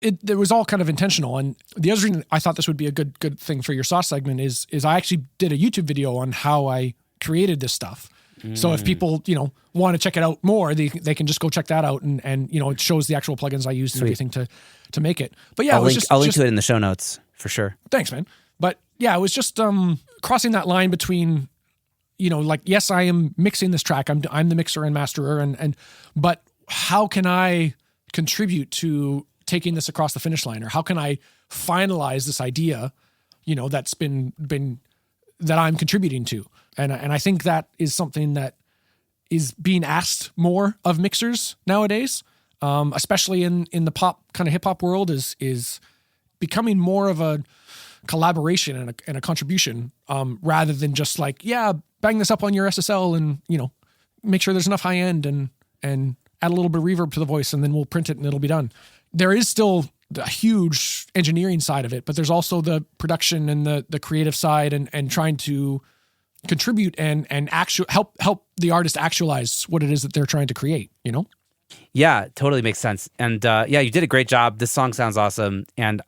it was all kind of intentional. And the other reason I thought this would be a good thing for your sauce segment is I actually did a YouTube video on how I created this stuff. So if people, want to check it out more, they can just go check that out, and it shows the actual plugins I used and everything to make it. But yeah, I'll link to it in the show notes for sure. Thanks, man. But yeah, it was just crossing that line between, yes, I am mixing this track. I'm the mixer and masterer, but how can I contribute to taking this across the finish line, or how can I finalize this idea, that's been that I'm contributing to. And I think that is something that is being asked more of mixers nowadays, especially in the pop kind of hip hop world, is becoming more of a collaboration and a contribution, rather than just like, bang this up on your SSL and, make sure there's enough high end and add a little bit of reverb to the voice, and then we'll print it and it'll be done. There is still a huge engineering side of it, but there's also the production and the creative side, and trying to contribute and help the artist actualize what it is that they're trying to create, Yeah, totally makes sense. And you did a great job. This song sounds awesome. And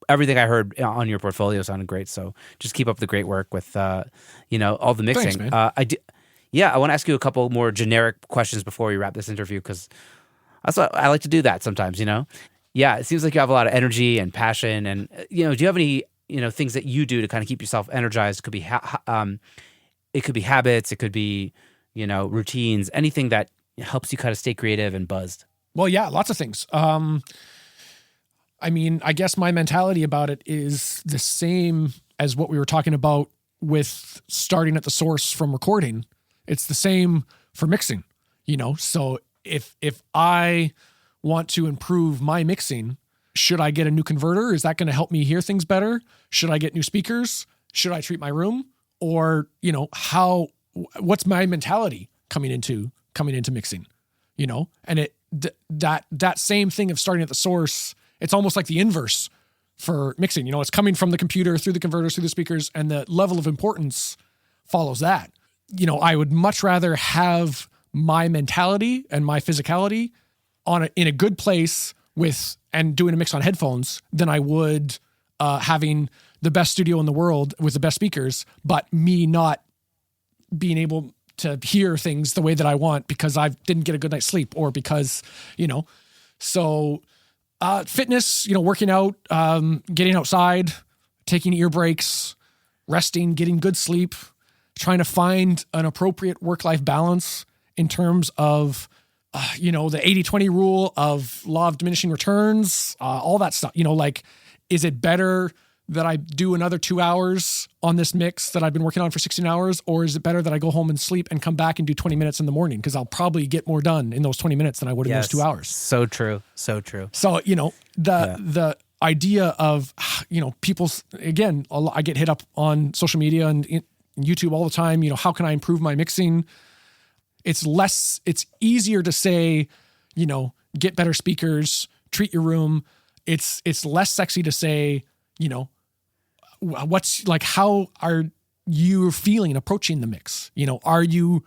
everything I heard on your portfolio sounded great. So just keep up the great work with, all the mixing. Thanks, man. I want to ask you a couple more generic questions before we wrap this interview, because that's what I like to do that sometimes, Yeah, it seems like you have a lot of energy and passion. And, do you have any, things that you do to kind of keep yourself energized? It could be, it could be habits. It could be, routines, anything that helps you kind of stay creative and buzzed. Well, yeah, lots of things. I guess my mentality about it is the same as what we were talking about with starting at the source from recording. It's the same for mixing, So if I want to improve my mixing, should I get a new converter? Is that going to help me hear things better? Should I get new speakers? Should I treat my room? Or, what's my mentality coming into mixing, And that same thing of starting at the source, it's almost like the inverse for mixing. It's coming from the computer through the converters, through the speakers, and the level of importance follows that. I would much rather have my mentality and my physicality in a good place and doing a mix on headphones than I would having the best studio in the world with the best speakers, but me not being able to hear things the way that I want because I didn't get a good night's sleep, or because, so fitness, working out, getting outside, taking ear breaks, resting, getting good sleep, trying to find an appropriate work-life balance in terms of, the 80-20 rule of law of diminishing returns, all that stuff, is it better that I do another 2 hours on this mix that I've been working on for 16 hours? Or is it better that I go home and sleep and come back and do 20 minutes in the morning? Because I'll probably get more done in those 20 minutes than I would in those 2 hours. So true. So true. So, the idea of, people, again, I get hit up on social media and YouTube all the time, how can I improve my mixing? It's easier to say, get better speakers, treat your room. It's less sexy to say, what's like, how are you feeling approaching the mix? Are you,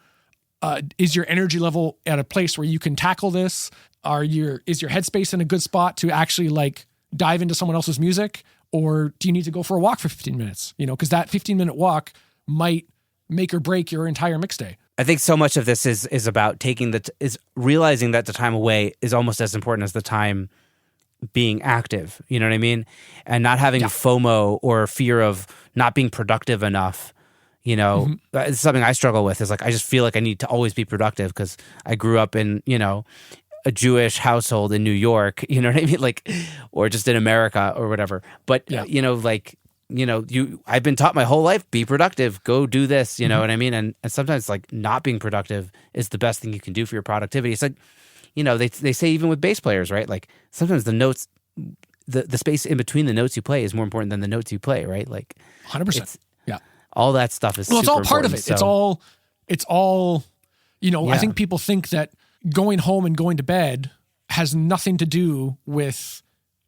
is your energy level at a place where you can tackle this? Is your headspace in a good spot to actually like dive into someone else's music? Or do you need to go for a walk for 15 minutes? Cause that 15-minute walk might make or break your entire mix day. I think so much of this is about realizing that the time away is almost as important as the time being active. You know what I mean? And not having FOMO or fear of not being productive enough. It's something I struggle with. Is like, I just feel like I need to always be productive because I grew up in, a Jewish household in New York, you know what I mean? Like, or just in America or whatever. But, I've been taught my whole life, be productive, go do this, you know what I mean? And sometimes like not being productive is the best thing you can do for your productivity. It's like, they say even with bass players, right? Like sometimes the notes, the space in between the notes you play is more important than the notes you play, right? Like 100%. Yeah. All that stuff is it's all part of it. So. It's all, I think people think that going home and going to bed has nothing to do with,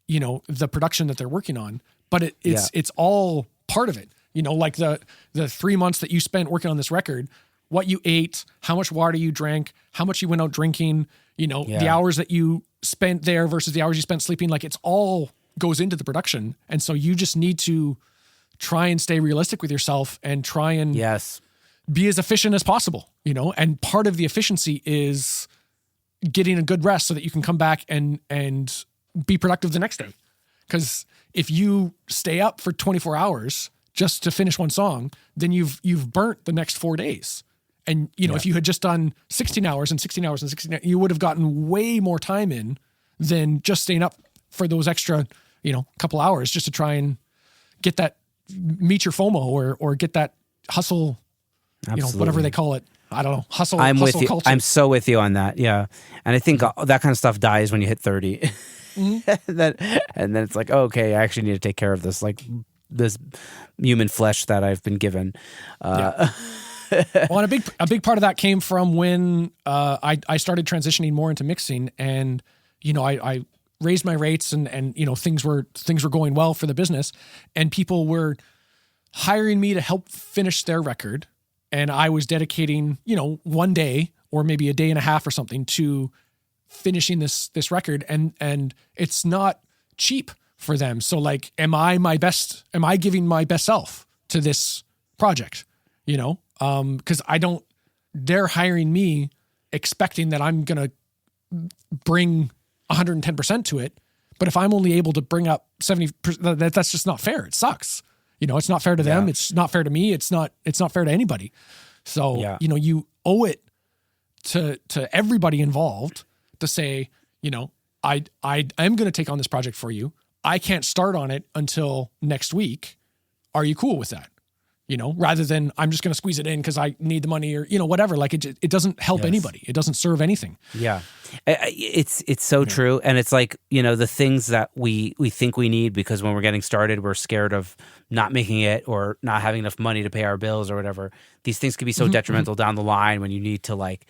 the production that they're working on. But it's all part of it. Like the 3 months that you spent working on this record, what you ate, how much water you drank, how much you went out drinking, the hours that you spent there versus the hours you spent sleeping, like it's all goes into the production. And so you just need to try and stay realistic with yourself and try and be as efficient as possible, and part of the efficiency is getting a good rest so that you can come back and be productive the next day. Because if you stay up for 24 hours just to finish one song, then you've burnt the next 4 days. And, if you had just done 16 hours and 16 hours and 16 hours, you would have gotten way more time in than just staying up for those extra, couple hours just to try and get that, meet your FOMO or get that hustle, whatever they call it. I don't know. Hustle with you. Culture. I'm so with you on that. Yeah. And I think that kind of stuff dies when you hit 30. and then it's like, oh, okay, I actually need to take care of this, like this human flesh that I've been given. Well, and a big part of that came from when I started transitioning more into mixing, and I raised my rates, and things were going well for the business, and people were hiring me to help finish their record, and I was dedicating 1 day or maybe a day and a half or something to finishing this record, and it's not cheap for them. So like, am I giving my best self to this project? Because they're hiring me expecting that I'm going to bring 110% to it. But if I'm only able to bring up 70%, that's just not fair. It sucks. It's not fair to them. It's not fair to me. It's not fair to anybody. So, you owe it to everybody involved to say, I am going to take on this project for you. I can't start on it until next week. Are you cool with that? Rather than I'm just going to squeeze it in because I need the money or, whatever. Like it doesn't help anybody. It doesn't serve anything. Yeah. It's so true. And it's like, the things that we think we need because when we're getting started, we're scared of not making it or not having enough money to pay our bills or whatever. These things could be so detrimental down the line when you need to like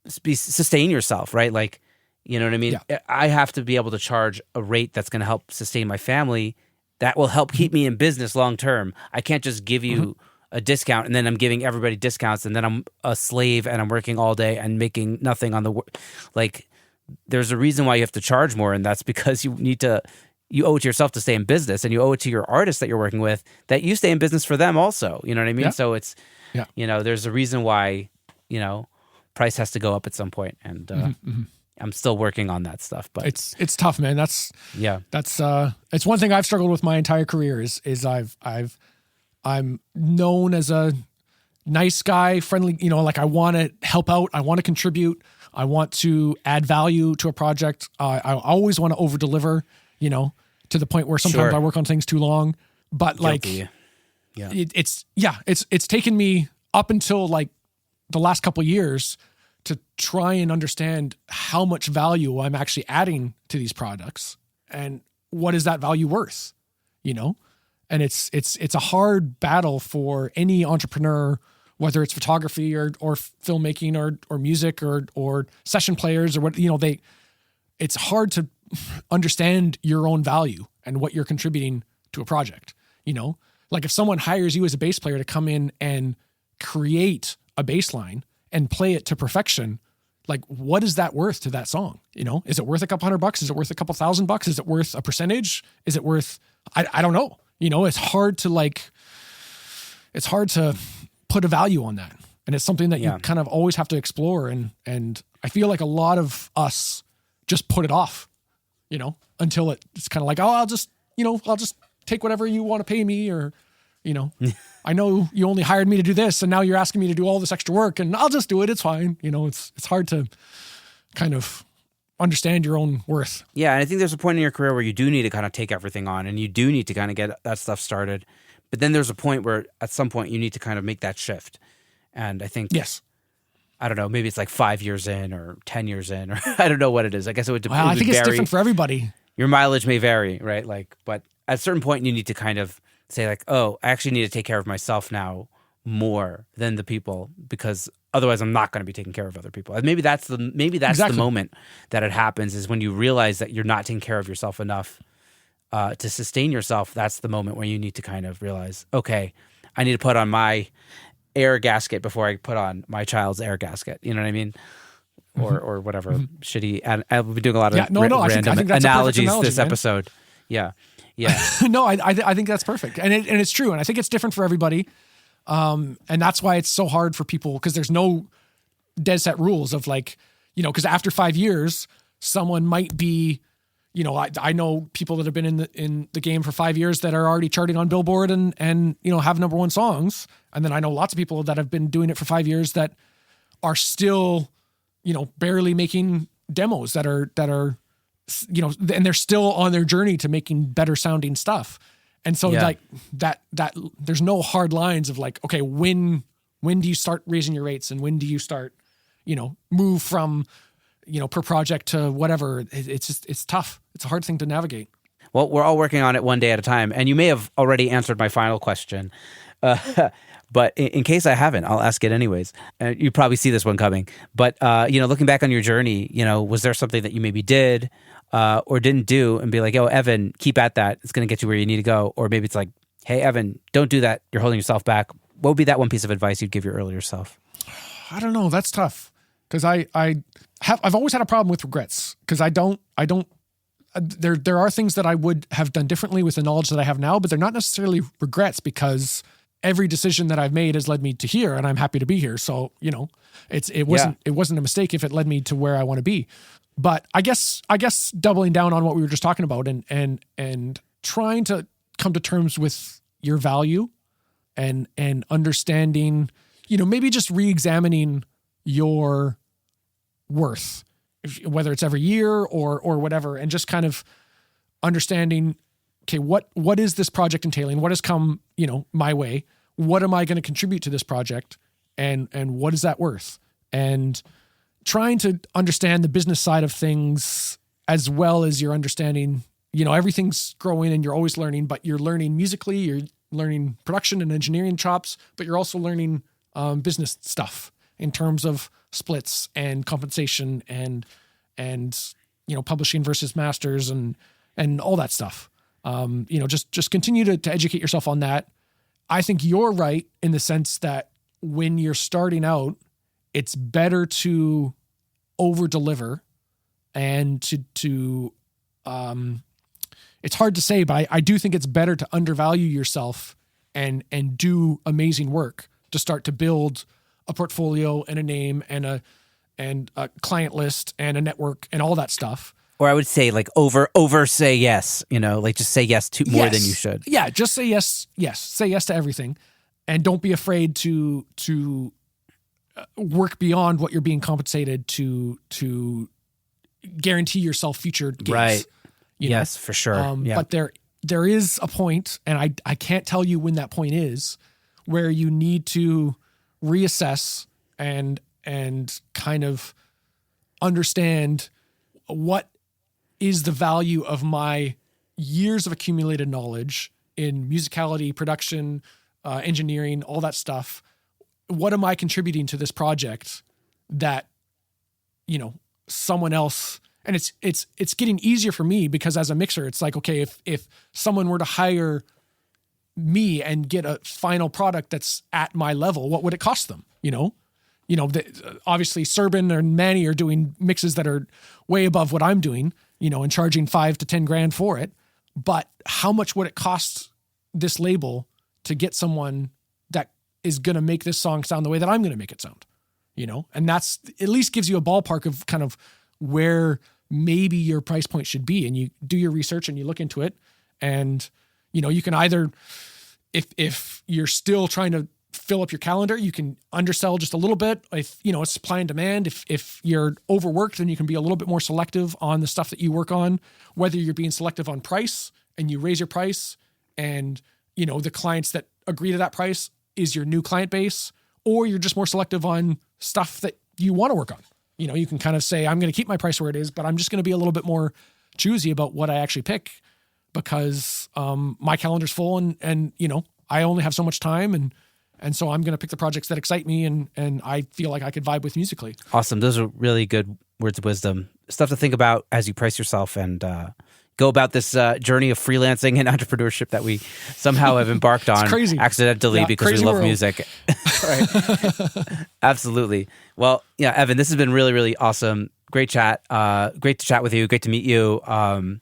sustain yourself, right? Like, you know what I mean? Yeah. I have to be able to charge a rate that's going to help sustain my family. That will help keep me in business long term. I can't just give you a discount and then I'm giving everybody discounts and then I'm a slave and I'm working all day and making nothing on the like. There's a reason why you have to charge more, and that's because you owe it to yourself to stay in business, and you owe it to your artists that you're working with that you stay in business for them also. You know what I mean? Yeah. So it's there's a reason why price has to go up at some point, and I'm still working on that stuff, but it's tough, man. That's it's one thing I've struggled with my entire career is I'm known as a nice guy, friendly, like I want to help out. I want to contribute. I want to add value to a project. I always want to over deliver, to the point where sometimes I work on things too long, but Guilty. It's taken me up until like the last couple of years to try and understand how much value I'm actually adding to these products and what is that value worth, and it's a hard battle for any entrepreneur, whether it's photography or filmmaking or music or session players or what, it's hard to understand your own value and what you're contributing to a project, like if someone hires you as a bass player to come in and create a bass line and play it to perfection, like what is that worth to that song? Is it worth a couple $100? Is it worth a couple $1,000? Is it worth a percentage? Is it worth, I don't know. It's hard to put a value on that. And it's something that you kind of always have to explore. And I feel like a lot of us just put it off, until it's kind of like, oh, I'll just take whatever you want to pay me, or, I know you only hired me to do this and now you're asking me to do all this extra work and I'll just do it. It's fine. It's hard to kind of understand your own worth. Yeah. And I think there's a point in your career where you do need to kind of take everything on and you do need to kind of get that stuff started. But then there's a point where at some point you need to kind of make that shift. And I think, I don't know, maybe it's like 5 years in or 10 years in, or I don't know what it is. I guess it would depend. Well, I think it's different for everybody. Your mileage may vary, right? Like, but at a certain point you need to kind of say like, oh, I actually need to take care of myself now more than the people, because otherwise I'm not going to be taking care of other people. And maybe that's the moment that it happens, is when you realize that you're not taking care of yourself enough to sustain yourself. That's the moment where you need to kind of realize, okay, I need to put on my air gasket before I put on my child's air gasket. You know what I mean? or whatever shitty. And I've been doing a lot of I random think that's analogies analogy, this man. episode. Yeah. No, I think that's perfect, and it's true, and I think it's different for everybody, and that's why it's so hard for people, because there's no dead set rules of like, because after 5 years, someone might be, I know people that have been in the game for 5 years that are already charting on Billboard and have number one songs, and then I know lots of people that have been doing it for 5 years that are still, barely making demos that are. And they're still on their journey to making better sounding stuff. And so like that there's no hard lines of like, okay, when do you start raising your rates, and when do you start, move from, per project to whatever. It's tough. It's a hard thing to navigate. Well, we're all working on it one day at a time. And you may have already answered my final question. But in case I haven't, I'll ask it anyways. You probably see this one coming. But, looking back on your journey, was there something that you maybe did or didn't do and be like, oh, Evan, keep at that. It's going to get you where you need to go. Or maybe it's like, hey, Evan, don't do that. You're holding yourself back. What would be that one piece of advice you'd give your earlier self? I don't know. That's tough. Because I've always had a problem with regrets, because there are things that I would have done differently with the knowledge that I have now, but they're not necessarily regrets, because every decision that I've made has led me to here, and I'm happy to be here. So, it wasn't a mistake if it led me to where I want to be. But I guess doubling down on what we were just talking about and trying to come to terms with your value and understanding, maybe just re-examining your worth, whether it's every year or whatever, and just kind of understanding, okay, what is this project entailing? What has come, my way? What am I going to contribute to this project? And what is that worth? And trying to understand the business side of things, as well as you're understanding, everything's growing and you're always learning, but you're learning musically, you're learning production and engineering chops, but you're also learning business stuff in terms of splits and compensation and publishing versus masters and all that stuff. Just continue to educate yourself on that. I think you're right in the sense that when you're starting out, it's better to over deliver and to it's hard to say, but I do think it's better to undervalue yourself and do amazing work to start to build a portfolio and a name and a client list and a network and all that stuff. Or I would say like over say yes, like just say yes to more than you should. Yeah, just say yes. Yes, say yes to everything, and don't be afraid to work beyond what you're being compensated to guarantee yourself future gigs. Right. Yes, for sure. But there is a point, and I can't tell you when that point is, where you need to reassess and kind of understand what is the value of my years of accumulated knowledge in musicality, production, engineering, all that stuff. What am I contributing to this project that, someone else, and it's getting easier for me, because as a mixer, it's like, okay, if someone were to hire me and get a final product that's at my level, what would it cost them? Obviously Serban and Manny are doing mixes that are way above what I'm doing, and charging $5,000 to $10,000 for it. But how much would it cost this label to get someone that is going to make this song sound the way that I'm going to make it sound? And that's at least gives you a ballpark of kind of where maybe your price point should be. And you do your research and you look into it, and, you can either, if you're still trying to fill up your calendar, you can undersell just a little bit. If it's supply and demand, if you're overworked, then you can be a little bit more selective on the stuff that you work on, whether you're being selective on price and you raise your price and, the clients that agree to that price is your new client base, or you're just more selective on stuff that you want to work on. You can kind of say, I'm going to keep my price where it is, but I'm just going to be a little bit more choosy about what I actually pick, because my calendar's full and I only have so much time, and so I'm going to pick the projects that excite me and I feel like I could vibe with musically. Awesome. Those are really good words of wisdom. Stuff to think about as you price yourself and go about this journey of freelancing and entrepreneurship that we somehow have embarked on crazy. accidentally because we love world. music. Absolutely. Well, yeah, Evan, this has been really, really awesome. Great chat. Great to chat with you. Great to meet you. And